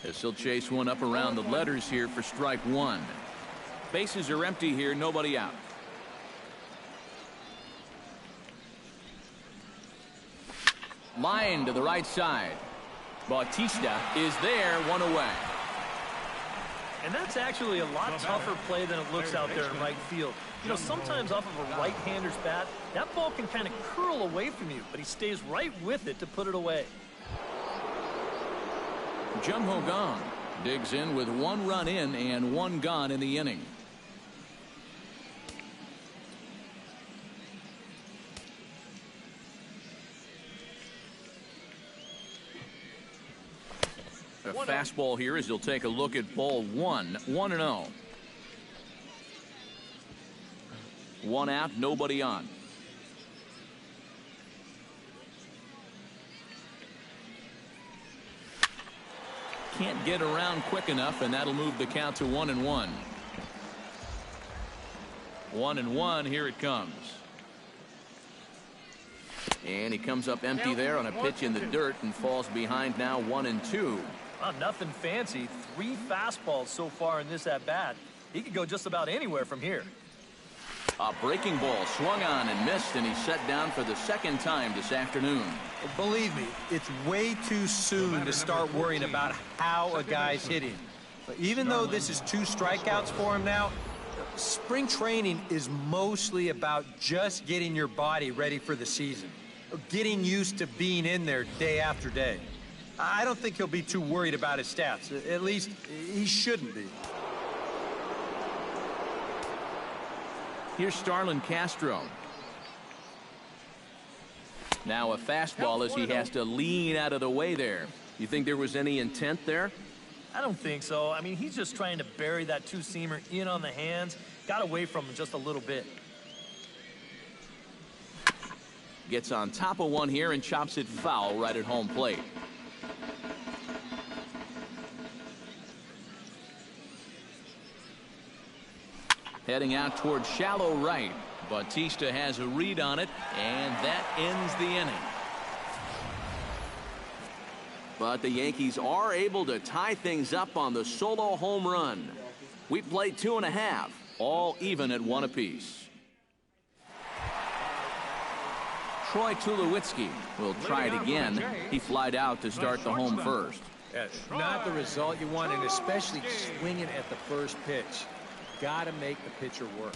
As he'll chase one up around the letters here for strike one. Bases are empty here, nobody out. Line to the right side. Bautista is there, one away. And that's actually a lot tougher play than it looks out there in right field. You know, sometimes off of a right-hander's bat, that ball can kind of curl away from you, but he stays right with it to put it away. Jung Ho Gong digs in with 1 run in and 1 gone in the inning. A fastball here as he'll take a look at ball 1. 1-0. 1 out, nobody on. Can't get around quick enough, and that'll move the count to 1-1. 1-1, here it comes. And he comes up empty there on a pitch in the dirt and falls behind now 1-2. Nothing fancy. 3 fastballs so far in this at-bat. He could go just about anywhere from here. A breaking ball swung on and missed, and he's set down for the 2nd time this afternoon. Believe me, it's way too soon to start worrying about how a guy's hitting. But even though this is 2 strikeouts for him now, spring training is mostly about just getting your body ready for the season. Getting used to being in there day after day. I don't think he'll be too worried about his stats. At least, he shouldn't be. Here's Starlin Castro. Now a fastball as he has to lean out of the way there. You think there was any intent there? I don't think so. I mean, he's just trying to bury that 2-seamer in on the hands. Got away from him just a little bit. Gets on top of one here and chops it foul right at home plate. Heading out towards shallow right. Bautista has a read on it, and that ends the inning. But the Yankees are able to tie things up on the solo home run. We played 2.5, all even at 1 apiece. Troy Tulowitzki will try it again. He flied out to start the home first. Not the result you want, and especially swinging at the first pitch. Got to make the pitcher work.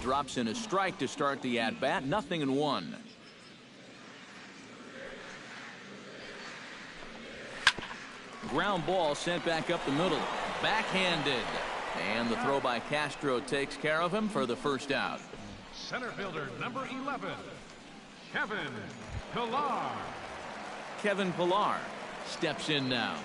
Drops in a strike to start the at-bat. 0-1. Ground ball sent back up the middle. Backhanded. And the throw by Castro takes care of him for the first out. Center fielder number 11, Kevin Pillar. Kevin Pillar steps in now.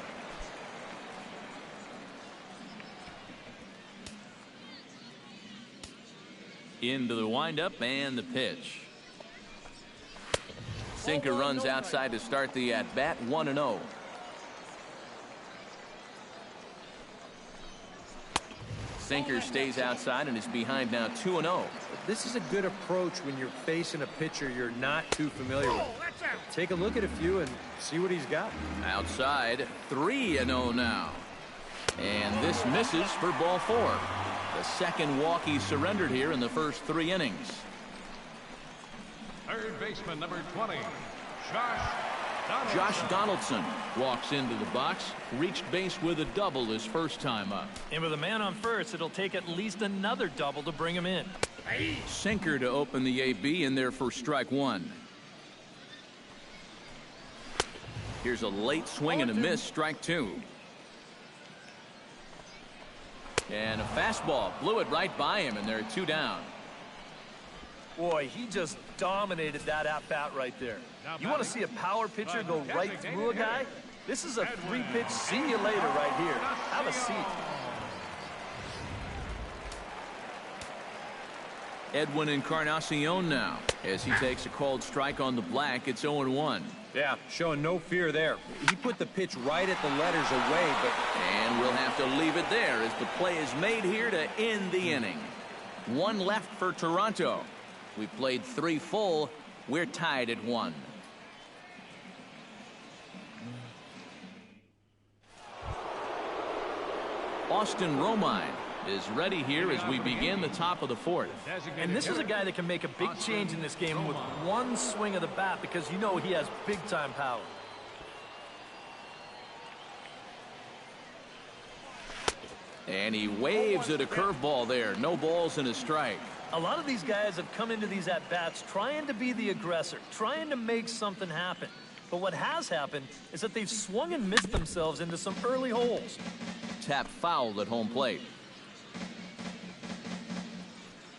Into the windup and the pitch. Sinker runs outside to start the at-bat. 1-0. Sinker stays outside and is behind now 2-0. This is a good approach when you're facing a pitcher you're not too familiar with. Take a look at a few and see what he's got. Outside, 3-0 now. And this misses for ball 4. The second walk he surrendered here in the first 3 innings. Third baseman number 20, Josh Donaldson walks into the box, reached base with a double his first time up. And with a man on first, it'll take at least another double to bring him in. Sinker to open the AB in there for strike 1. Here's a late swing and a miss, strike 2. And a fastball blew it right by him, and there are 2 down. Boy, he just dominated that at-bat right there. You want to see a power pitcher go right through a guy? This is a 3-pitch see you later right here. Have a seat. Edwin Encarnacion now as he takes a called strike on the black. It's 0-1. Yeah, showing no fear there. He put the pitch right at the letters away, but... And we'll have to leave it there as the play is made here to end the inning. 1 left for Toronto. We played 3 full. We're tied at 1. Austin Romine is ready here as we begin the top of the 4th. And this is a guy that can make a big change in this game with one swing of the bat, because you know he has big-time power. And he waves at a curveball there. No balls and a strike. A lot of these guys have come into these at-bats trying to be the aggressor, trying to make something happen. But what has happened is that they've swung and missed themselves into some early holes. Tap fouled at home plate.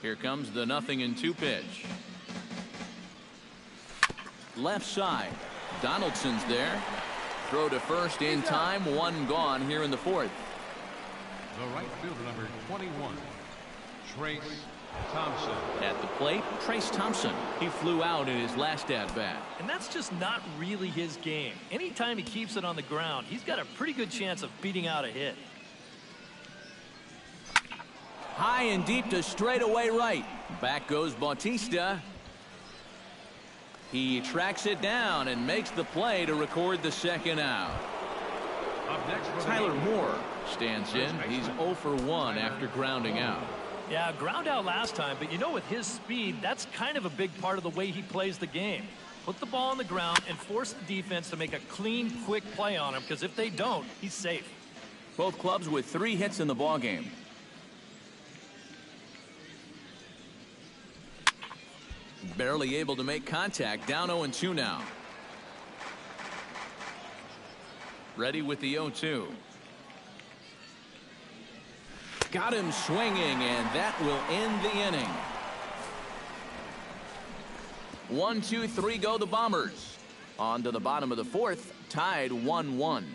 Here comes the 0-2 pitch. Left side. Donaldson's there. Throw to first in time. 1 gone here in the 4th. The right fielder, number 21, Trace Thompson. At the plate, Trace Thompson. He flew out in his last at-bat. And that's just not really his game. Anytime he keeps it on the ground, he's got a pretty good chance of beating out a hit. High and deep to straightaway right. Back goes Bautista. He tracks it down and makes the play to record the 2nd out. Up next, Tyler Moore stands in. He's 0 for 1 after grounding out. Yeah, ground out last time, but you know, with his speed, that's kind of a big part of the way he plays the game. Put the ball on the ground and force the defense to make a clean, quick play on him, because if they don't, he's safe. Both clubs with 3 hits in the ballgame. Barely able to make contact. Down 0-2 now. Ready with the 0-2. Got him swinging, and that will end the inning. 1, 2, 3 go the Bombers. On to the bottom of the 4th, tied 1-1.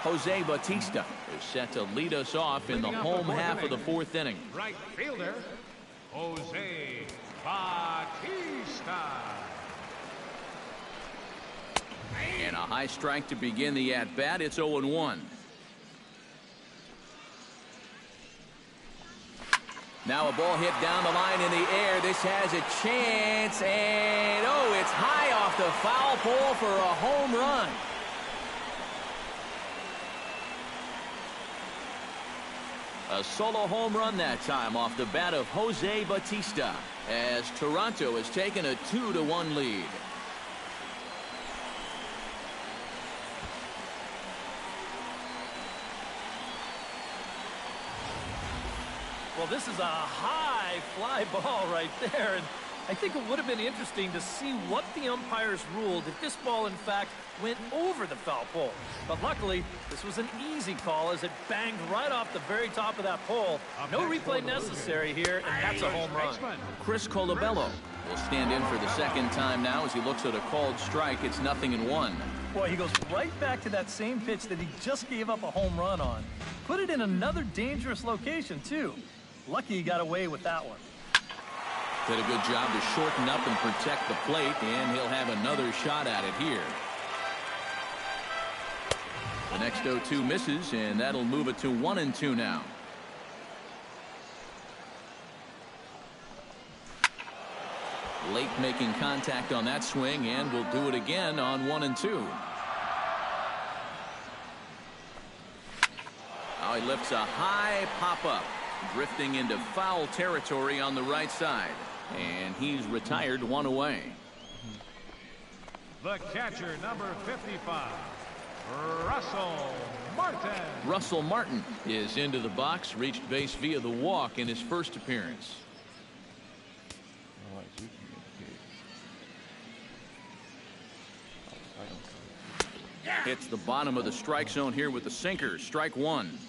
Jose Bautista is set to lead us off in the home half of the 4th inning. Right fielder, Jose Bautista. And a high strike to begin the at-bat. It's 0-1. Now a ball hit down the line in the air. This has a chance, and oh, it's high off the foul pole for a home run. A solo home run that time off the bat of Jose Bautista, as Toronto has taken a 2-1 lead. Well, this is a high fly ball right there, and I think it would have been interesting to see what the umpires ruled if this ball, in fact, went over the foul pole. But luckily, this was an easy call as it banged right off the very top of that pole. No replay necessary here, and that's a home run. Chris Colabello will stand in for the 2nd time now as he looks at a called strike. It's 0-1. Boy, he goes right back to that same pitch that he just gave up a home run on. Put it in another dangerous location, too. Lucky he got away with that one. Did a good job to shorten up and protect the plate, and he'll have another shot at it here. The next 0-2 misses, and that'll move it to 1-2 now. Late making contact on that swing, and we'll do it again on 1-2. Now he lifts a high pop-up, drifting into foul territory on the right side. And he's retired 1 away. The catcher, number 55, Russell Martin. Russell Martin is into the box, reached base via the walk in his first appearance. Hits the bottom of the strike zone here with the sinker. Strike 1.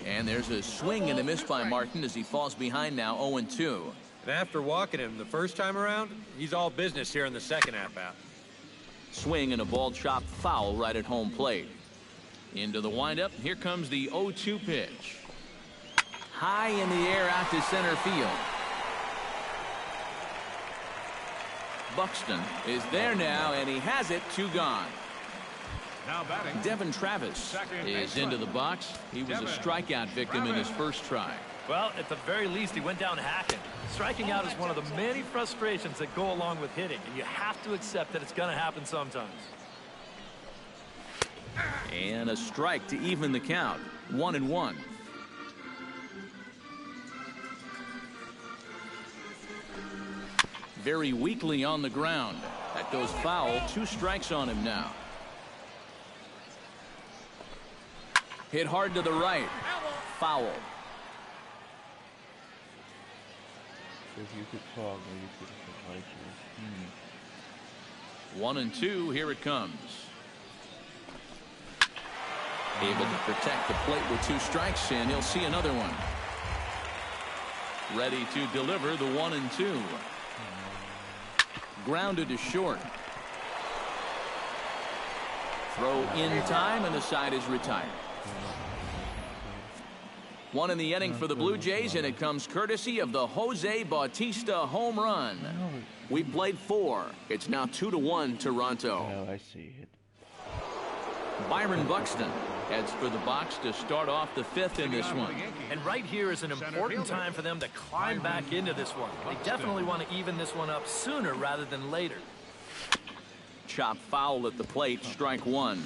And there's a swing and a miss by Martin as he falls behind now 0-2. And after walking him the first time around, he's all business here in the 2nd at-bat. Swing and a ball chopped foul right at home plate. Into the windup. Here comes the 0-2 pitch. High in the air out to center field. Buxton is there now, and he has it. 2 gone. Now batting. Devin Travis Second is baseman. into the box. He was a Devin strikeout victim in his first try. Well, at the very least, he went down hacking. Striking out is one of the many frustrations that go along with hitting, and you have to accept that it's going to happen sometimes. And a strike to even the count. 1-1. Very weakly on the ground. That goes foul. 2 strikes on him now. Hit hard to the right. Foul. If you could talk, or you could like you. 1-2. Here it comes. Able to protect the plate with 2 strikes, and he'll see another one. Ready to deliver the 1-2. Grounded to short. Throw in time, and the side is retired. 1 in the inning for the Blue Jays, and it comes courtesy of the Jose Bautista home run. We played 4. It's now 2-1 Toronto. Oh, I see it. Byron Buxton heads for the box to start off the 5th in this one. And right here is an important time for them to climb back into this one. They definitely want to even this one up sooner rather than later. Chop foul at the plate, strike 1.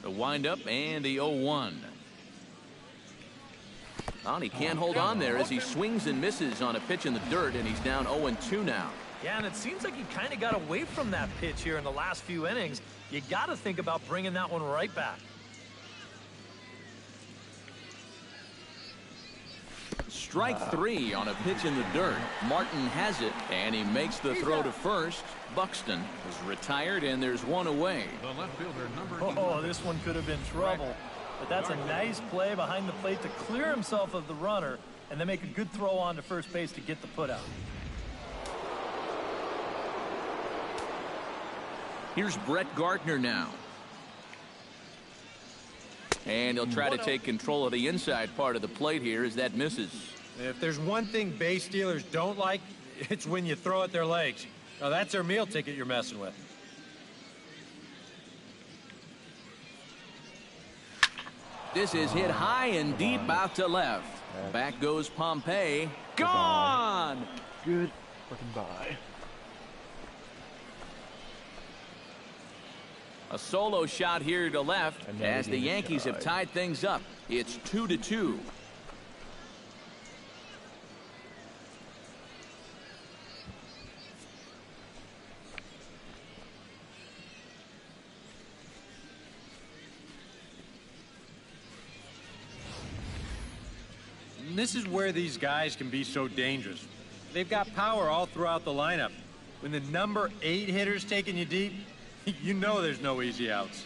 The windup and the 0-1. Well, he can't hold on there as he swings and misses on a pitch in the dirt, and he's down 0-2 now. Yeah, and it seems like he kind of got away from that pitch here in the last few innings. You got to think about bringing that one right back. Strike 3 on a pitch in the dirt. Martin has it, and he makes the throw to first. Buxton is retired, and there's 1 away. The left fielder, number Oh, this one could have been trouble. But that's a nice play behind the plate to clear himself of the runner and then make a good throw on to first base to get the putout. Here's Brett Gardner now. And he'll try to take control of the inside part of the plate here as that misses. If there's one thing base stealers don't like, it's when you throw at their legs. Now, that's their meal ticket you're messing with. This is hit high and deep out to left. Back goes Pompey. Gone! Good fucking bye. A solo shot here to left as the Yankees have tied things up. It's 2-2. And this is where these guys can be so dangerous. They've got power all throughout the lineup. When the number 8 hitter's taking you deep, you know there's no easy outs.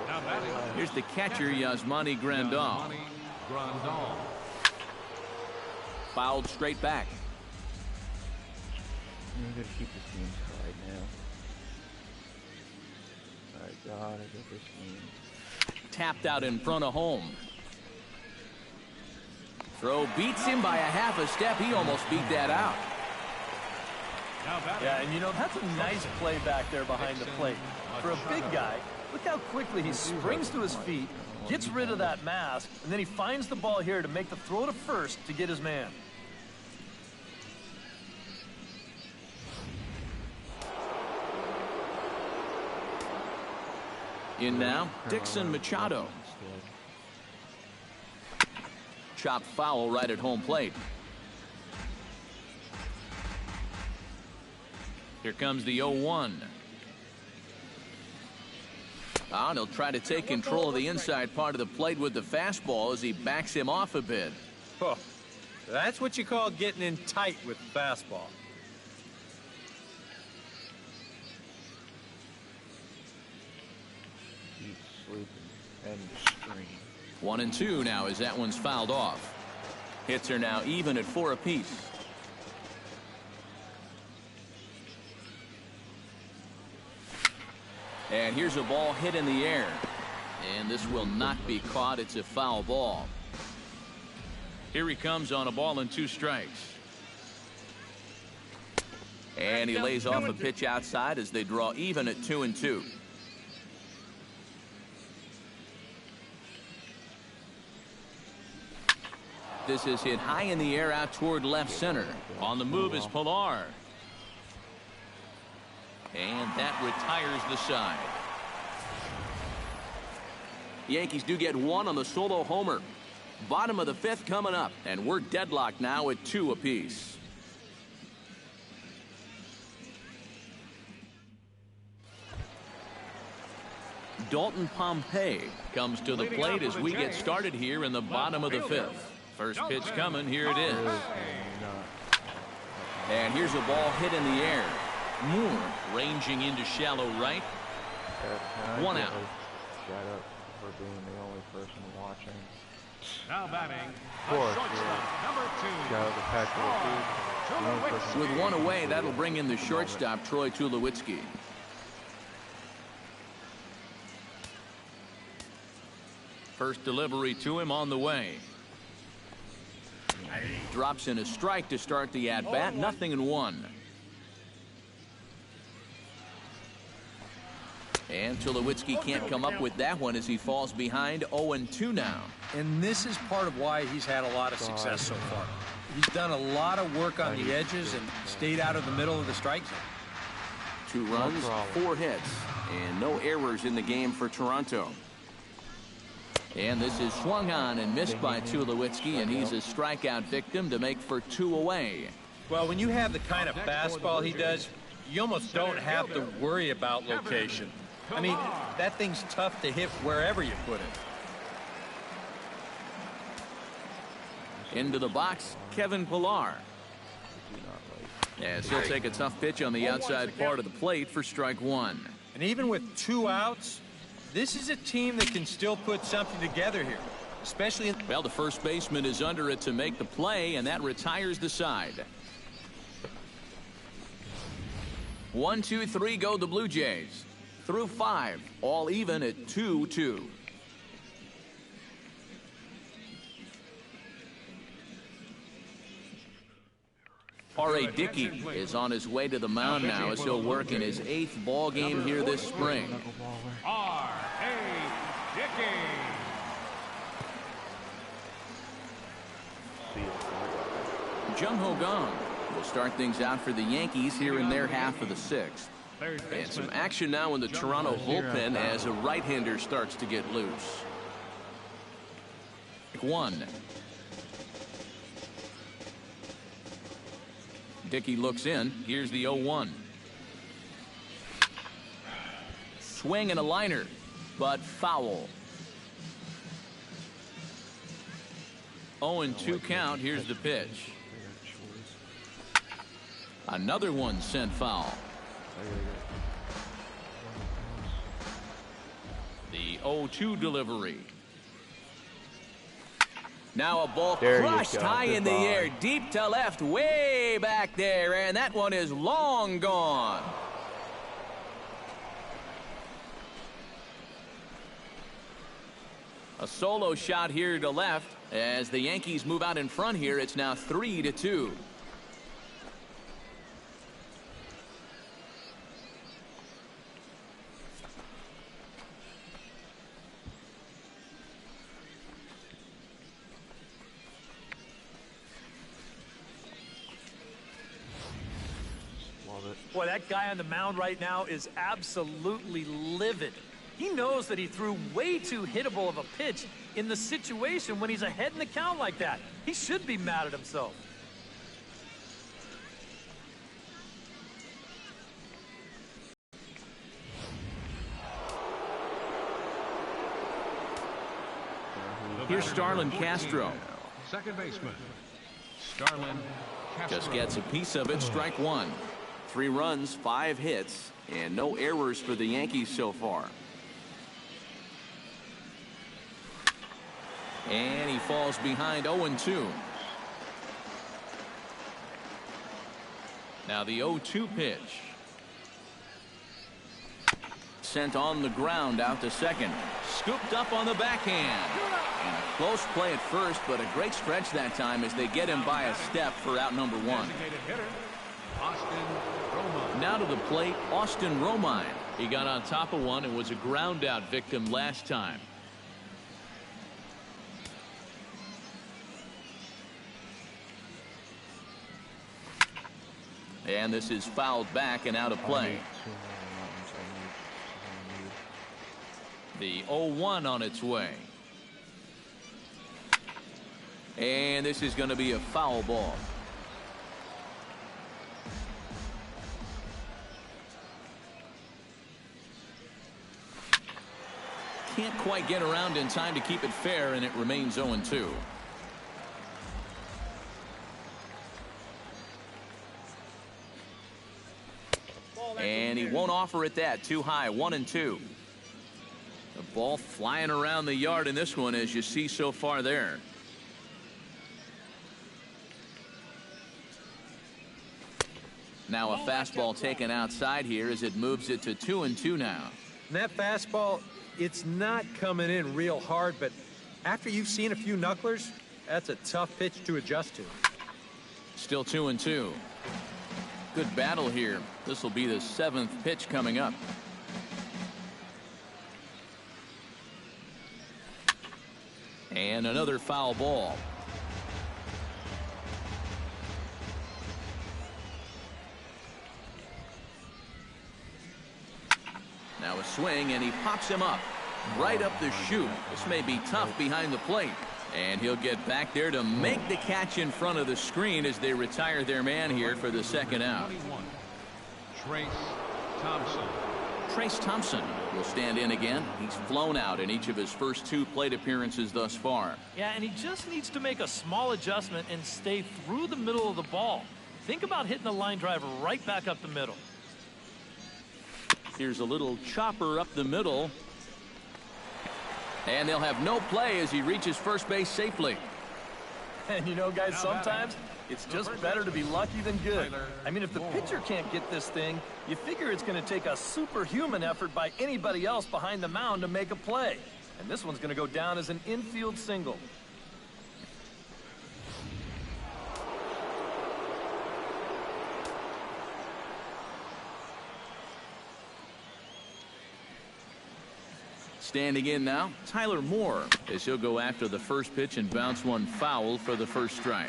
Now batting. Here's the catcher, Yasmani Grandal. Yasmani Grandal. Fouled straight back. I'm gonna keep this game tied now. My God, I got this game. Tapped out in front of home. Throw beats him by a half a step. He almost beat that out. Now batting. Yeah, and you know, that's a nice play back there behind the plate. For a big guy, look how quickly he springs to his feet, gets rid of that mask, and then he finds the ball here to make the throw to first to get his man. In now, Dixon Machado. Chopped foul right at home plate. Here comes the 0-1. And he'll try to take control of the inside part of the plate with the fastball as he backs him off a bit. Oh, that's what you call getting in tight with the fastball. Keep sleeping and the screen. 1-2 now as that one's fouled off. Hits are now even at 4 apiece. And here's a ball hit in the air. And this will not be caught. It's a foul ball. Here he comes on a ball and 2 strikes. And he lays off a pitch outside as they draw even at 2-2. This is hit high in the air out toward left center. On the move is Pilar. And that retires the side. The Yankees do get 1 on the solo homer. Bottom of the 5th coming up, and we're deadlocked now at 2 apiece. Dalton Pompey comes to the plate as we get started here in the bottom of the 5th. First pitch coming. Here it is. And here's a ball hit in the air. Moore ranging into shallow right. 1 out. Shut up for being the only person watching. Now batting, Of course, number 2. Shout out to Patrick. With 1 away, that'll bring in the shortstop, Troy Tulowitzki. First delivery to him on the way. Drops in a strike to start the at-bat. 0-1. And Tulowitzki can't come up with that one as he falls behind 0-2 now. And this is part of why he's had a lot of success so far. He's done a lot of work on the edges and stayed out of the middle of the strike zone. 2 runs, 4 hits, and no errors in the game for Toronto. And this is swung on and missed by Tulowitzki, and he's a strikeout victim to make for 2 away. Well, when you have the kind of fastball he does, you almost don't have to worry about location. I mean, that thing's tough to hit wherever you put it. Into the box, Kevin Pilar. As he'll take a tough pitch on the outside part of the plate for strike 1. And even with 2 outs, this is a team that can still put something together here, especially in... Well, the first baseman is under it to make the play, and that retires the side. 1, 2, 3 go the Blue Jays. Through 5, all even at 2-2. R.A. Dickey is on his way to the mound now as he'll work in his 8th ball game here this spring. R.A. Dickey. Jung-Ho Kang will start things out for the Yankees here in their half of the 6th. And some action now in the Toronto bullpen as a right-hander starts to get loose. 1. Dickey looks in. Here's the 0-1. Swing and a liner, but foul. 0-2 count. Here's the pitch. Another one sent foul. The 0-2 delivery. Now a ball crushed high in the air, deep to left, way back there, and that one is long gone. A solo shot here to left as the Yankees move out in front here. It's now 3-2. Boy, that guy on the mound right now is absolutely livid. He knows that he threw way too hittable of a pitch in the situation when he's ahead in the count like that. He should be mad at himself. Here's Starlin Castro. Second baseman, Starlin Castro. Just gets a piece of it. Strike 1. 3 runs, 5 hits, and no errors for the Yankees so far. And he falls behind 0-2. Now the 0-2 pitch. sent on the ground out to second. Scooped up on the backhand. And a close play at first, but a great stretch that time as they get him by a step for out number one. Now to the plate, Austin Romine. He got on top of one and was a ground out victim last time. And this is fouled back and out of play. The 0-1 on its way. And this is going to be a foul ball. Can't quite get around in time to keep it fair, and it remains 0-2. And he won't offer it that. Too high. 1-2. The ball flying around the yard in this one, as you see so far there. Now a fastball taken outside here as it moves it to 2-2 now. And that fastball, it's not coming in real hard, but after you've seen a few knucklers, that's a tough pitch to adjust to. Still 2-2. Good battle here. This will be the 7th pitch coming up. And another foul ball. Now a swing, and he pops him up right up the chute. This may be tough behind the plate. And he'll get back there to make the catch in front of the screen as they retire their man here for the second out. Trace Thompson will stand in again. He's flown out in each of his first 2 plate appearances thus far. Yeah, and he just needs to make a small adjustment and stay through the middle of the ball. Think about hitting the line drive right back up the middle. Here's a little chopper up the middle. And they'll have no play as he reaches first base safely. And you know, guys, sometimes it's just better to be lucky than good. I mean, if the pitcher can't get this thing, you figure it's going to take a superhuman effort by anybody else behind the mound to make a play. And this one's going to go down as an infield single. Standing in now, Tyler Moore, as he'll go after the first pitch and bounce one foul for the first strike.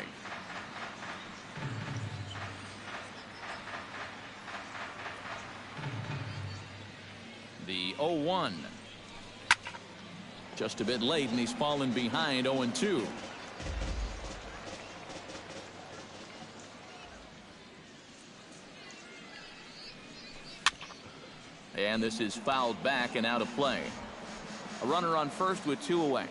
The 0-1. Just a bit late, and he's fallen behind 0-2. And this is fouled back and out of play. A runner on first with 2 away.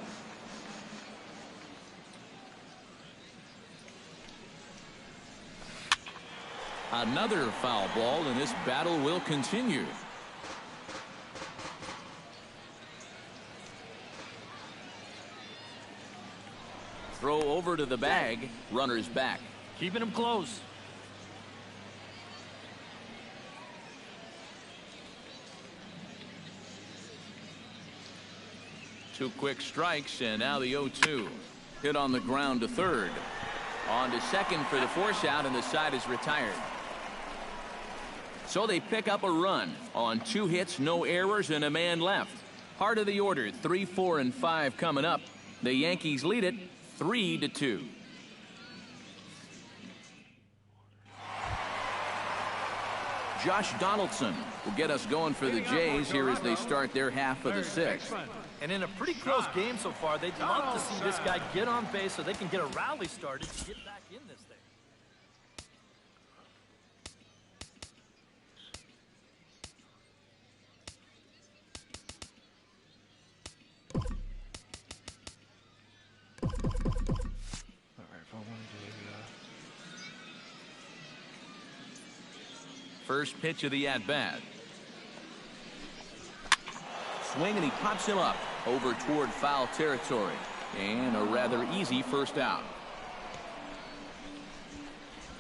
Another foul ball, and this battle will continue. Throw over to the bag. Runner's back. Keeping him close. Two quick strikes, and now the 0-2. Hit on the ground to third. On to second for the force out, and the side is retired. So they pick up a run on 2 hits, no errors, and a man left. Heart of the order, 3, 4, and 5 coming up. The Yankees lead it 3-2. Josh Donaldson will get us going for the Jays here as they start their half of the 6th. And in a pretty close game so far, they'd love to see this guy get on base so they can get a rally started to get back in this thing. First pitch of the at-bat. Swing, and he pops him up over toward foul territory. And a rather easy first out.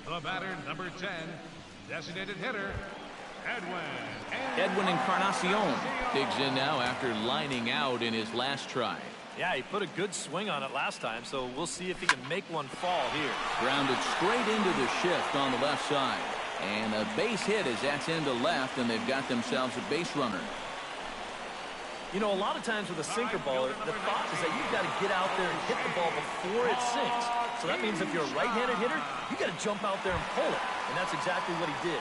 The batter, number 10, designated hitter, Edwin Encarnacion digs in now after lining out in his last try. Yeah, he put a good swing on it last time, so we'll see if he can make one fall here. Grounded straight into the shift on the left side. And a base hit as that's into left, and they've got themselves a base runner. You know, a lot of times with a sinker baller, the thought is that you've got to get out there and hit the ball before it sinks. So that means if you're a right-handed hitter, you got to jump out there and pull it. And that's exactly what he did.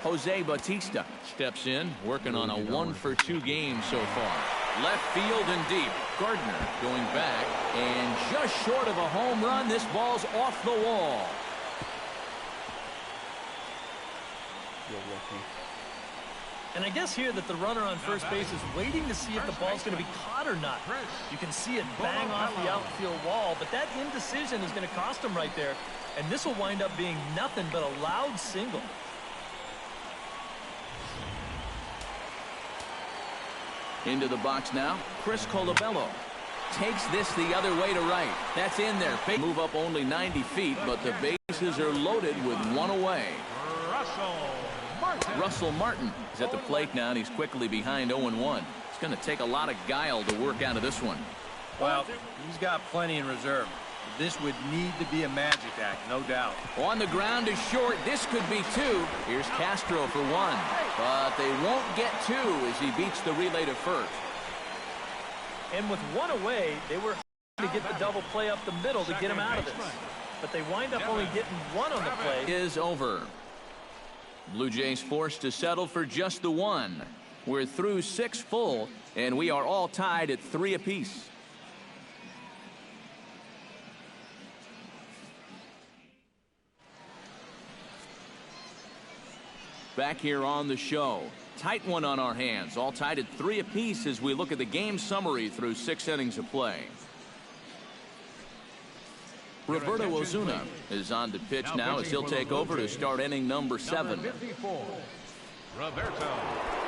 Jose Bautista steps in, working on a 1-for-2 game so far. Left field and deep. Gardner going back, and just short of a home run, this ball's off the wall. And I guess here that the runner on first base is waiting to see if the ball's going to be caught or not. You can see it bang off the outfield wall, but that indecision is going to cost him right there. And this will wind up being nothing but a loud single. Into the box now, Chris Colabello takes this the other way to right. That's in there. Move up only 90 feet, but the bases are loaded with one away. Russell Martin is at the plate now, and he's quickly behind 0-1. It's going to take a lot of guile to work out of this one. Well, he's got plenty in reserve. This would need to be a magic act, no doubt. On the ground to short. This could be two. Here's Castro for one. But they won't get two as he beats the relay to first. And with one away, they were to get the double play up the middle to get him out of this. But they wind up only getting one on the play. Is over. Blue Jays forced to settle for just the one. We're through 6 full, and we are all tied at 3 apiece. Back here on the show. Tight one on our hands. All tied at 3 apiece as we look at the game summary through 6 innings of play. Roberto Ozuna is on to pitch now as he'll take over to start inning number 7. Roberto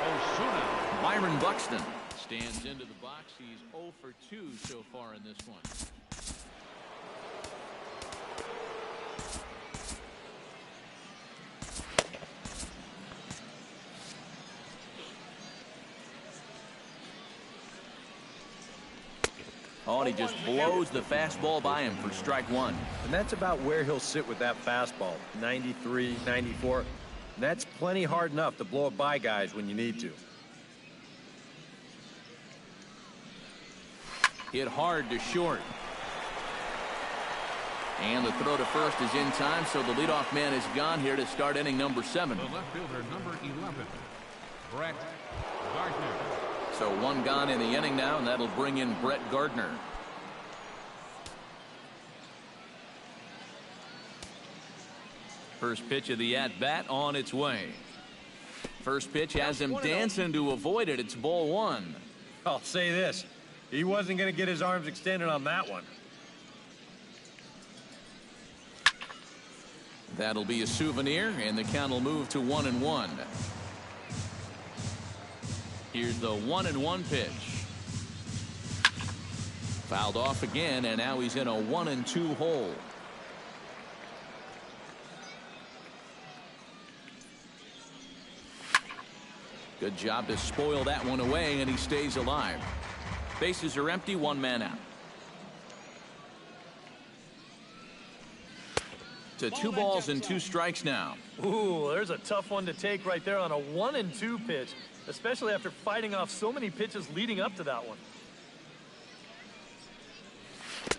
Ozuna. Byron Buxton stands into the box. He's 0 for 2 so far in this one. Oh, and he just blows the fastball by him for strike 1. And that's about where he'll sit with that fastball, 93, 94. And that's plenty hard enough to blow it by guys when you need to. Hit hard to short. And the throw to first is in time, so the leadoff man is gone here to start inning number 7. The left fielder, number 11, Brett Gardner. So 1 gone in the inning now, and that'll bring in Brett Gardner. First pitch of the at-bat on its way. First pitch has him dancing to avoid it. It's ball 1. I'll say this. He wasn't going to get his arms extended on that one. That'll be a souvenir, and the count will move to 1-1. Here's the 1-1 pitch. Fouled off again, and now he's in a 1-2 hole. Good job to spoil that one away, and he stays alive. Bases are empty, 1 man out. To 2 balls and 2 strikes now. Ooh, there's a tough one to take right there on a 1-2 pitch, especially after fighting off so many pitches leading up to that one.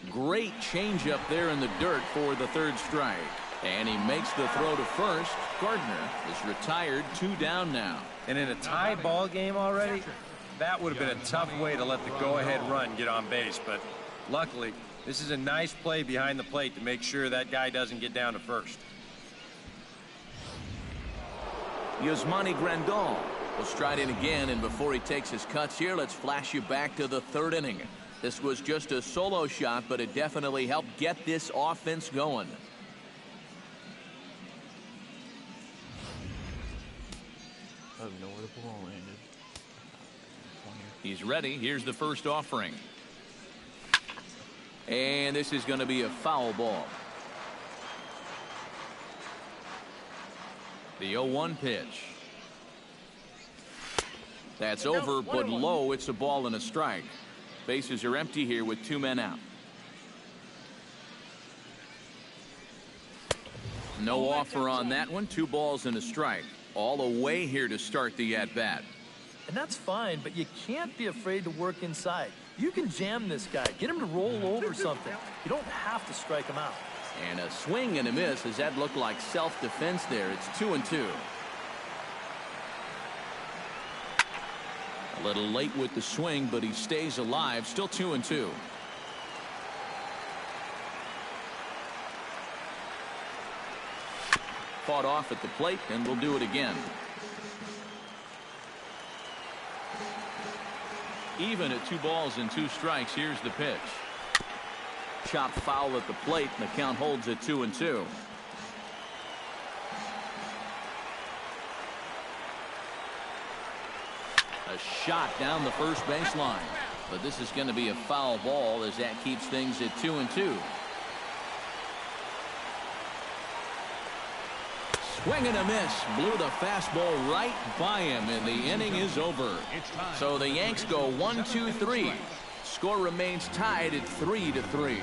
Great changeup there in the dirt for the 3rd strike. And he makes the throw to first. Gardner is retired, 2 down now. And in a tie ball game already, that would have been a tough way to let the go-ahead run get on base. But luckily, this is a nice play behind the plate to make sure that guy doesn't get down to first. Yasmani Grandal will stride in again, and before he takes his cuts here, let's flash you back to the 3rd inning. This was just a solo shot, but it definitely helped get this offense going. I don't know where the ball landed. He's ready. Here's the first offering. And this is going to be a foul ball. The 0-1 pitch. That's over, but low. It's a ball and a strike. Bases are empty here with 2 men out. No offer on that one. 2 balls and a strike. All away here to start the at-bat. And that's fine, but you can't be afraid to work inside. You can jam this guy. Get him to roll over something. You don't have to strike him out. And a swing and a miss. Does that look like self-defense there? It's 2-2. A little late with the swing, but he stays alive. Still 2-2. Fought off at the plate, and we'll do it again. Even at 2 balls and 2 strikes. Here's the pitch. Chopped foul at the plate, and the count holds at 2-2. A shot down the first baseline, but this is going to be a foul ball as that keeps things at 2-2. Swing and a miss. Blew the fastball right by him, and the inning is over. So the Yanks go 1-2-3. Score remains tied at 3-3.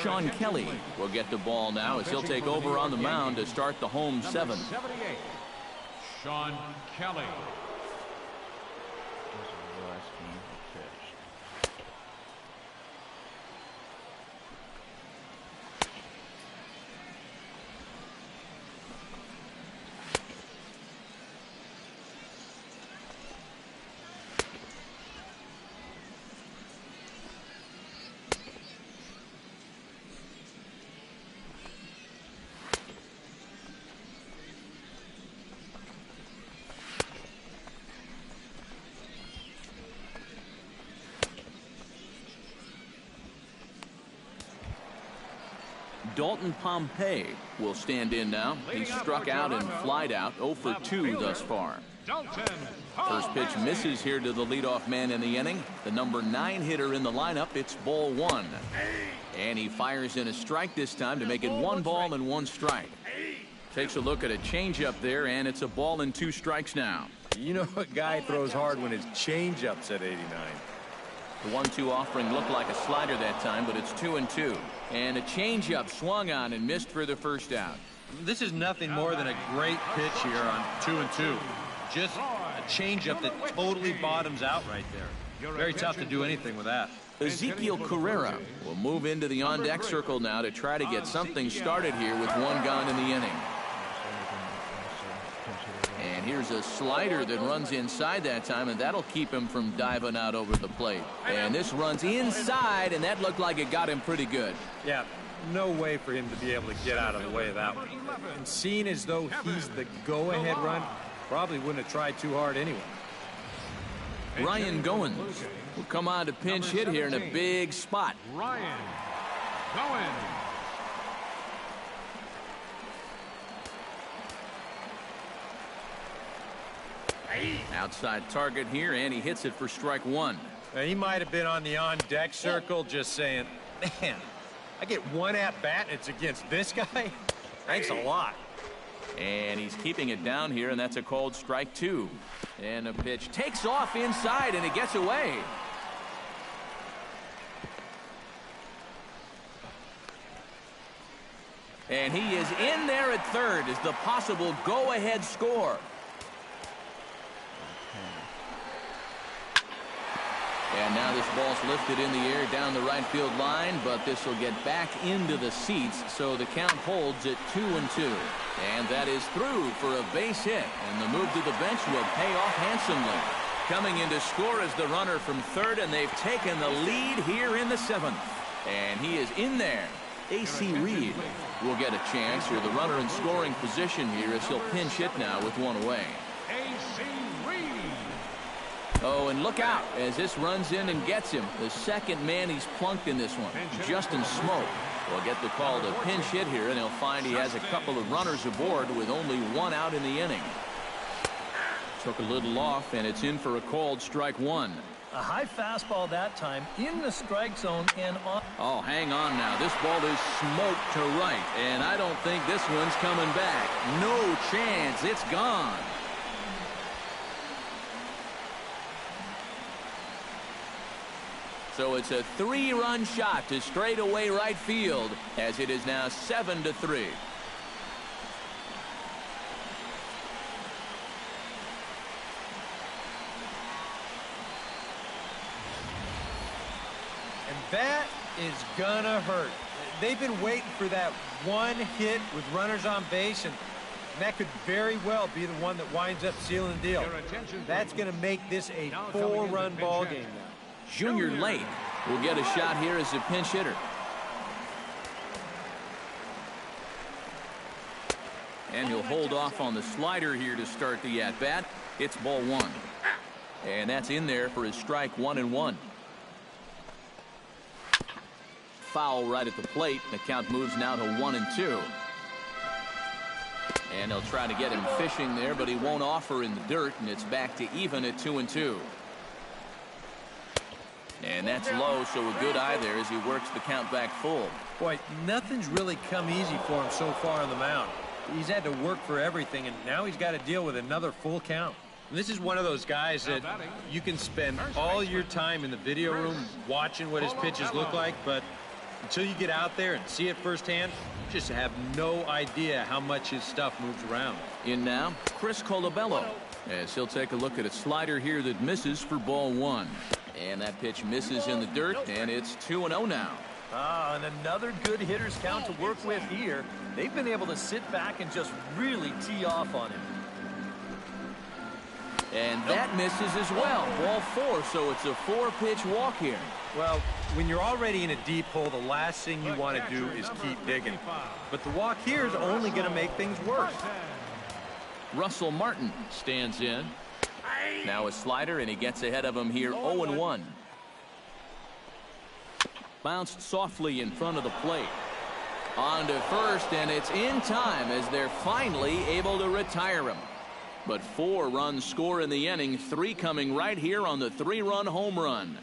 Sean Kelly will get the ball now as he'll take over on the mound to start the home 7th. 78, Sean Kelly. Dalton Pompey will stand in now. He struck out and flied out 0 for 2 thus far. First pitch misses here to the leadoff man in the inning. The number 9 hitter in the lineup. It's ball 1. And he fires in a strike this time to make it 1 ball and 1 strike. Takes a look at a changeup there, and it's a ball and 2 strikes now. You know a guy throws hard when his changeup's at 89. The 1-2 offering looked like a slider that time, but it's 2-2. And a changeup swung on and missed for the first out. This is nothing more than a great pitch here on 2-2. Just a changeup that totally bottoms out right there. Very tough to do anything with that. Ezekiel Carrera will move into the on-deck circle now to try to get something started here with 1 gone in the inning. And here's a slider that runs inside that time, and that'll keep him from diving out over the plate. And this runs inside, and that looked like it got him pretty good. Yeah, no way for him to be able to get out of the way of that one. And seeing as though he's the go-ahead run, probably wouldn't have tried too hard anyway. Ryan Goins will come on to pinch hit here in a big spot. Ryan Goins. Outside target here, and he hits it for strike 1. Now, he might have been on the on-deck circle just saying, man, I get 1 at-bat and it's against this guy? Thanks a lot. And he's keeping it down here, and that's a called strike 2. And a pitch takes off inside, and it gets away. And he is in there at third as the possible go-ahead score. And now this ball's lifted in the air down the right field line, but this will get back into the seats, so the count holds at 2-2. And that is through for a base hit, and the move to the bench will pay off handsomely. Coming in to score is the runner from third, and they've taken the lead here in the 7th. And he is in there. A.C. Reed will get a chance with the runner in scoring position here as he'll pinch hit now with 1 away. A.C. Reed. Oh, and look out as this runs in and gets him. The second man he's plunked in this one. Justin Smoke will get the call to pinch hit here, and he'll find he has a couple of runners aboard with only 1 out in the inning. Took a little off, and it's in for a called strike 1. A high fastball that time in the strike zone and on. Oh, hang on now. This ball is smoked to right, and I don't think this one's coming back. No chance. It's gone. So it's a 3-run shot to straightaway right field, as it is now 7-3. That is gonna hurt. They've been waiting for that one hit with runners on base, and that could very well be the one that winds up sealing the deal. That's gonna make this a 4-run ball game now. Junior Lake will get a shot here as a pinch hitter. And he'll hold off on the slider here to start the at-bat. It's ball 1. And that's in there for his strike 1-1. Foul right at the plate. The count moves now to 1-2. And they'll try to get him fishing there, but he won't offer in the dirt, and it's back to even at 2-2. And that's low, so a good eye there as he works the count back full. Boy, nothing's really come easy for him so far on the mound. He's had to work for everything, and now he's got to deal with another full count. This is one of those guys that you can spend all your time in the video room watching what his pitches look like, but until you get out there and see it firsthand, you just have no idea how much his stuff moves around. In now, Chris Colabello, as he'll take a look at a slider here that misses for ball 1. And that pitch misses in the dirt, and it's 2-0 now. And another good hitter's count to work with here. They've been able to sit back and just really tee off on him. And that misses as well. Ball 4, so it's a 4-pitch walk here. Well, when you're already in a deep hole, the last thing you want to do is keep digging. But the walk here is only going to make things worse. Russell Martin stands in. Now a slider, and he gets ahead of him here 0-1. Bounced softly in front of the plate. On to first, and it's in time as they're finally able to retire him. But 4 runs score in the inning, 3 coming right here on the 3-run home run.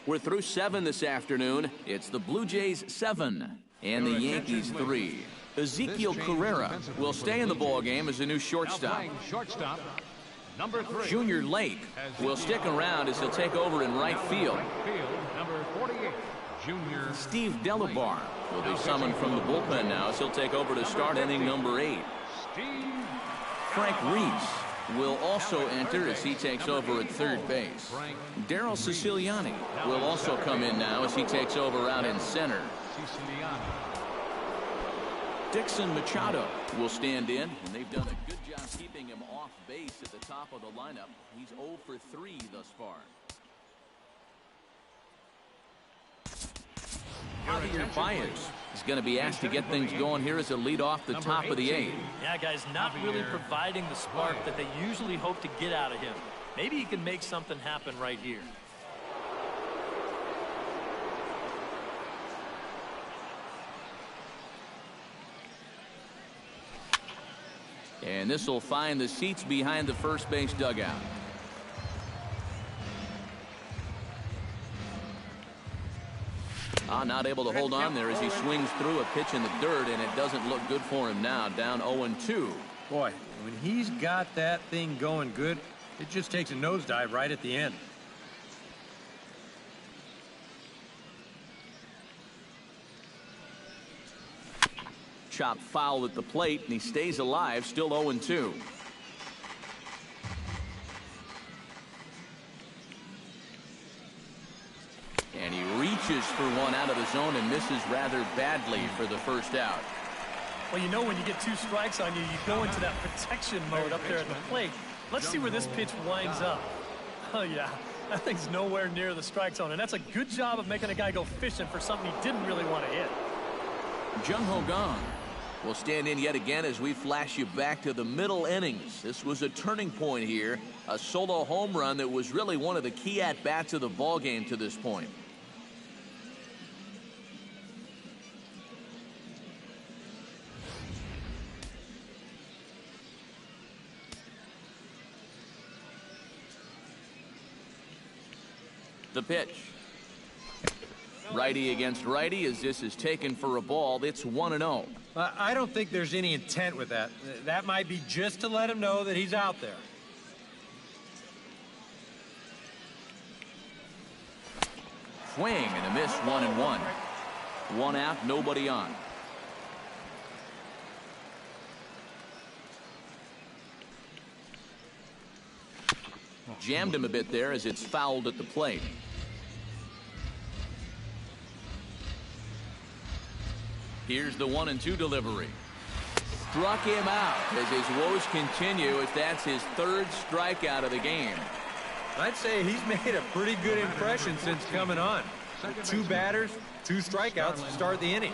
We're through 7 this afternoon. It's the Blue Jays 7 and the Yankees 3. Ezekiel Carrera will stay in the ball game as a new shortstop. Number 3. Junior Lake will stick around as he'll take over in right field. Number 48. Junior Steve Delabar will be summoned from the bullpen now as he'll take over to start inning number 8. Frank Reese will also enter as he takes over at third base. Daryl Siciliani will also come in now as he takes over out in center. Dixon Machado will stand in, and they've done a good job keeping him off base at the top of the lineup. He's 0 for 3 thus far. Javier Baez is going to be asked to get things going here as a lead off the top of the 8th. Yeah, guys, not really providing the spark that they usually hope to get out of him. Maybe he can make something happen right here. And this will find the seats behind the first base dugout. Not able to hold on there as he swings through a pitch in the dirt, and it doesn't look good for him now, down 0-2. Boy, when he's got that thing going good, it just takes a nosedive right at the end. Chop foul at the plate, and he stays alive, still 0-2. And he reaches for one out of the zone and misses rather badly for the first out. Well, you know, when you get 2 strikes on you, you go into that protection mode up there at the plate. Let's see where this pitch winds up. Oh, yeah, that thing's nowhere near the strike zone, and that's a good job of making a guy go fishing for something he didn't really want to hit. Jung Ho Kang will stand in yet again as we flash you back to the middle innings. This was a turning point here, a solo home run that was really one of the key at-bats of the ball game to this point. The pitch. Righty against righty as this is taken for a ball. It's 1-0. I don't think there's any intent with that. That might be just to let him know that he's out there. Swing and a miss, 1-1. 1 out, nobody on. Jammed him a bit there as it's fouled at the plate. Here's the 1-2 delivery. Struck him out as his woes continue as that's his 3rd strikeout of the game. I'd say he's made a pretty good impression since coming on. 2 batters, 2 strikeouts to start the inning.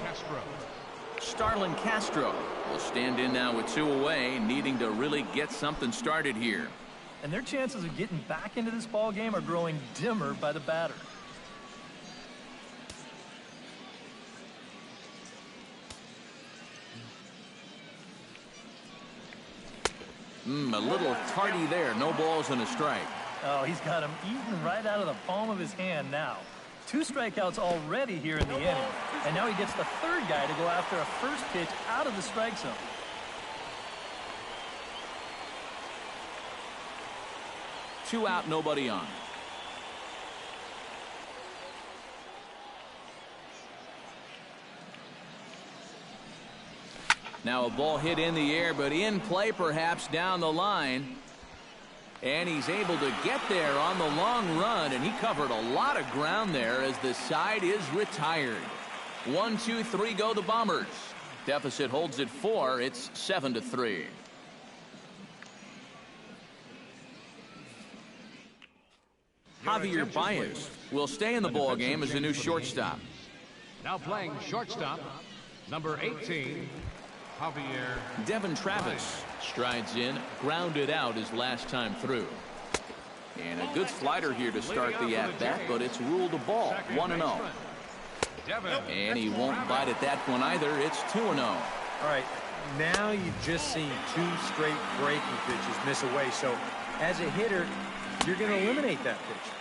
Starlin Castro will stand in now with 2 away, needing to really get something started here. And their chances of getting back into this ball game are growing dimmer by the batter. A little tardy there. No balls and a strike. Oh, he's got him eaten right out of the palm of his hand now. 2 strikeouts already here in the inning. And now he gets the 3rd guy to go after a first pitch out of the strike zone. Two out, nobody on. Now a ball hit in the air, but in play perhaps down the line. And he's able to get there on the long run, and he covered a lot of ground there as the side is retired. 1, 2, 3 go the Bombers. Deficit holds at 4. It's 7-3. Javier Baez will stay in the ball game as a new shortstop. Now playing shortstop, number 18, Javier. Devin Travis strides in, grounded out his last time through. And a good slider here to start the at-bat, but it's ruled a ball, 1-0. And he won't bite at that one either. It's 2-0. All right, now you've just seen 2 straight breaking pitches miss away. So as a hitter, you're going to eliminate that pitch.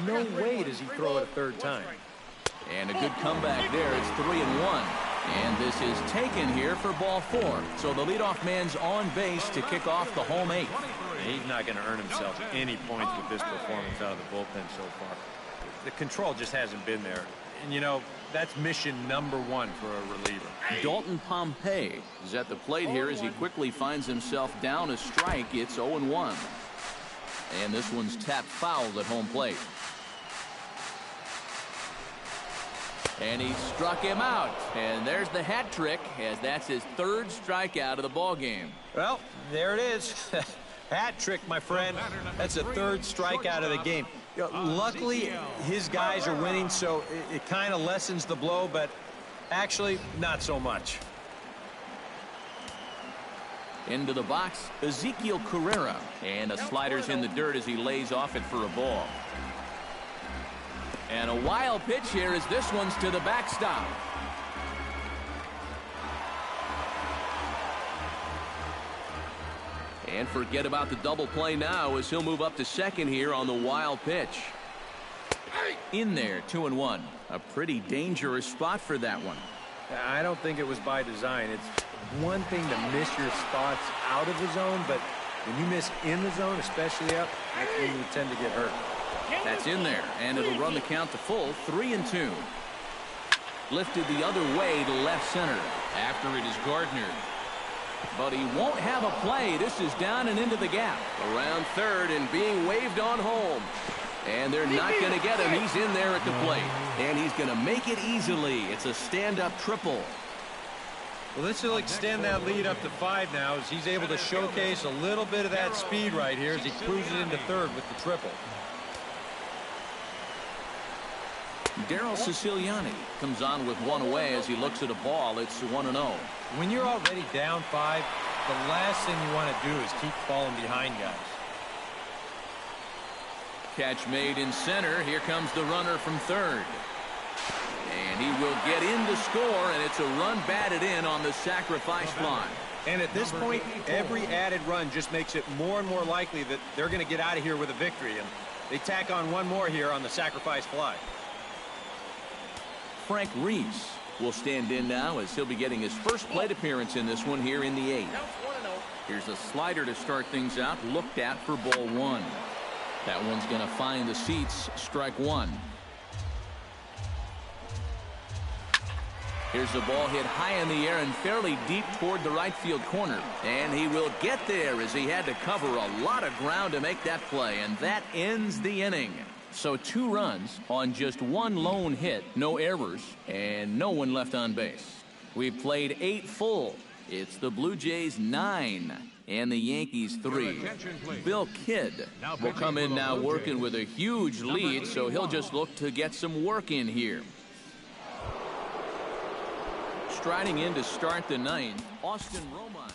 No way does he throw it a 3rd time. And a good comeback there. It's 3-1. And this is taken here for ball 4. So the leadoff man's on base to kick off the home 8th. He's not going to earn himself any points with this performance out of the bullpen so far. The control just hasn't been there. And, you know, that's mission number 1 for a reliever. Dalton Pompey is at the plate here as he quickly finds himself down a strike. It's 0-1. And this one's tapped foul at home plate. And he struck him out. And there's the hat trick, as that's his 3rd strikeout of the ball game. Well, there it is. Hat trick, my friend. That's a 3rd strikeout of the game. You know, luckily, his guys are winning, so it kind of lessens the blow, but actually, not so much. Into the box, Ezekiel Carrera. And a slider's in the dirt as he lays off it for a ball. And a wild pitch here as this one's to the backstop. And forget about the double play now as he'll move up to second here on the wild pitch. In there, 2-1. A pretty dangerous spot for that one. I don't think it was by design. It's one thing to miss your spots out of the zone, but when you miss in the zone, especially up, that's when you tend to get hurt. That's in there, and it'll run the count to full, 3-2. Lifted the other way to left center. After it is Gardner. But he won't have a play. This is down and into the gap. Around third and being waved on home. And they're not going to get him. He's in there at the plate. And he's going to make it easily. It's a stand-up triple. Well, this will extend that lead up to 5 now as he's able to showcase a little bit of that speed right here as he cruises into third with the triple. Daryl Siciliani comes on with 1 away as he looks at a ball. It's 1-0. When you're already down 5, the last thing you want to do is keep falling behind guys. Catch made in center. Here comes the runner from third. And he will get in to score, and it's a run batted in on the sacrifice fly. And at this point, every added run just makes it more and more likely that they're going to get out of here with a victory. And They tack on one more here on the sacrifice fly. Frank Reese will stand in now as he'll be getting his first plate appearance in this one here in the 8th. Here's a slider to start things out, looked at for ball 1. That one's going to find the seats, strike 1. Here's the ball hit high in the air and fairly deep toward the right field corner. And he will get there as he had to cover a lot of ground to make that play. And that ends the inning. So 2 runs on just 1 lone hit, no errors, and no one left on base. We've played 8 full. It's the Blue Jays 9 and the Yankees 3. Bill Kidd will come in now working with a huge lead, so he'll just look to get some work in here. Striding in to start the 9th, Austin Romine.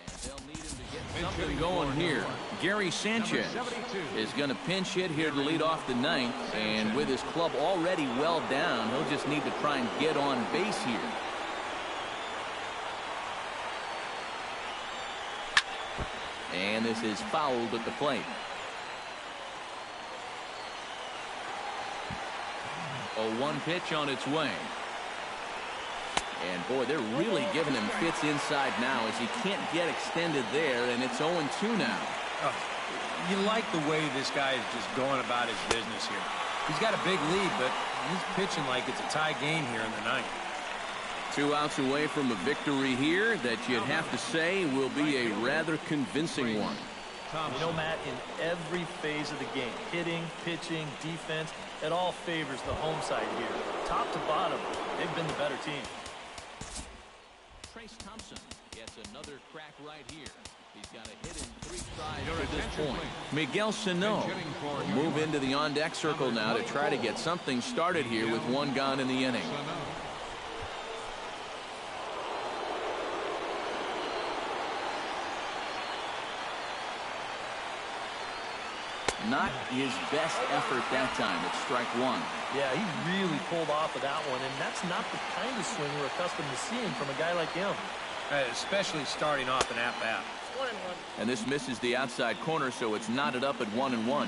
And they'll need him to get something going here. Gary Sanchez is going to pinch hit here to lead off the 9th. And with his club already well down, he'll just need to try and get on base here. And this is fouled at the plate. A 1 pitch on its way. And boy, they're really giving him fits inside now as he can't get extended there, and it's 0-2 now. You like the way this guy is just going about his business here. He's got a big lead, but he's pitching like it's a tie game here in the 9th. 2 outs away from a victory here that you'd have to say will be a rather convincing one. You know, Matt, in every phase of the game, hitting, pitching, defense, it all favors the home side here. Top to bottom, they've been the better team. Trace Thompson gets another crack right here. He's got a hit in 3 strides at this point. Miguel Sano will move into the on-deck circle now to try to get something started here with 1 gone in the inning. Not his best effort that time. It's strike 1. Yeah, he really pulled off of that one, and that's not the kind of swing we're accustomed to seeing from a guy like him. Especially starting off an at-bat. And this misses the outside corner, so it's knotted up at 1-1.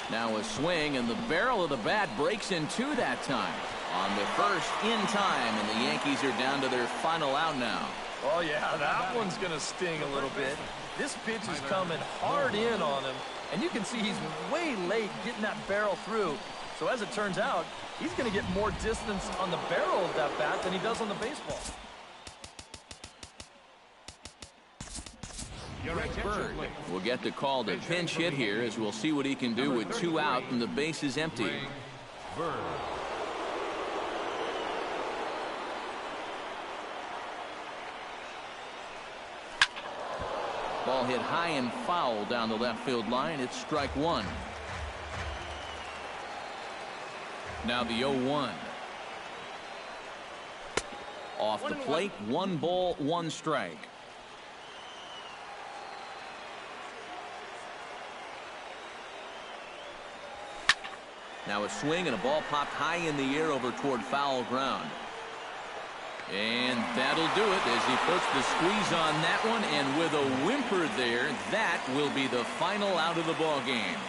Now a swing, and the barrel of the bat breaks in 2 that time. On the first in time, and the Yankees are down to their final out now. Oh, yeah, that one's going to sting a little bit. This pitch is coming hard in on him, and you can see he's way late getting that barrel through. So as it turns out, he's going to get more distance on the barrel of that bat than he does on the baseball. Greg Bird will get the call to pinch hit here as we'll see what he can do with 2 out and the base is empty. Bird. Ball hit high and foul down the left field line. It's strike 1. Now the 0-1. Off the plate, 1 ball, 1 strike. Now a swing and a ball popped high in the air over toward foul ground. And that'll do it as he puts the squeeze on that one, and with a whimper there, that will be the final out of the ball game.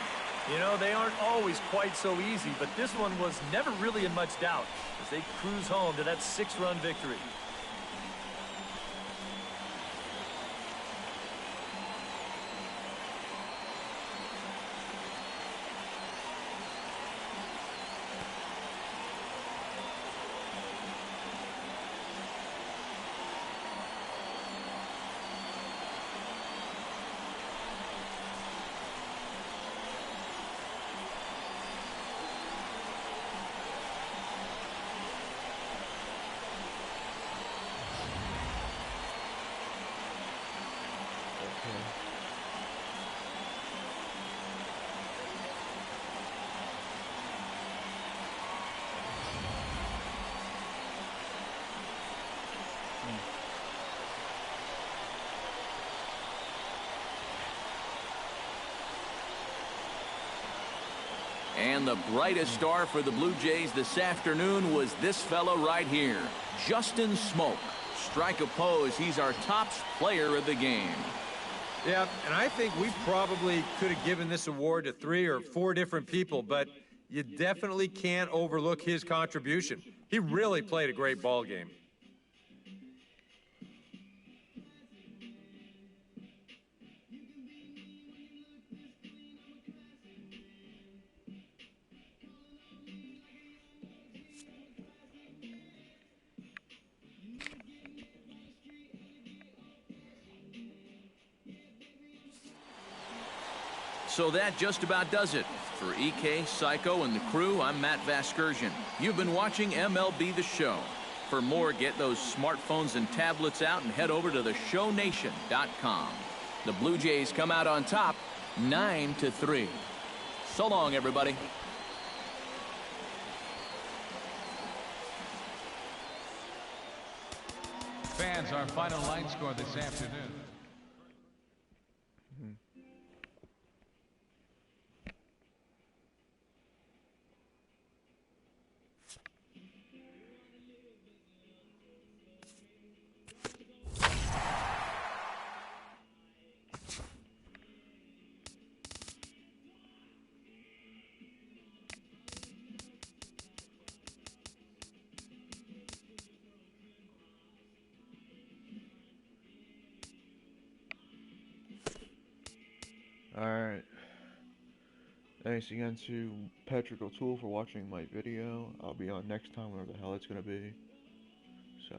You know, they aren't always quite so easy, but this one was never really in much doubt as they cruise home to that 6-run victory. And the brightest star for the Blue Jays this afternoon was this fella right here, Justin Smoak. Strike oppose, he's our top player of the game. Yeah, and I think we probably could have given this award to 3 or 4 different people, but you definitely can't overlook his contribution. He really played a great ball game. So that just about does it. For EK, Psycho, and the crew, I'm Matt Vasgersian. You've been watching MLB The Show. For more, get those smartphones and tablets out and head over to theshownation.com. The Blue Jays come out on top, 9-3. So long, everybody. Fans, our final line score this afternoon. Alright. Thanks again to Patrick O'Toole for watching my video. I'll be on next time, whatever the hell it's gonna be. So.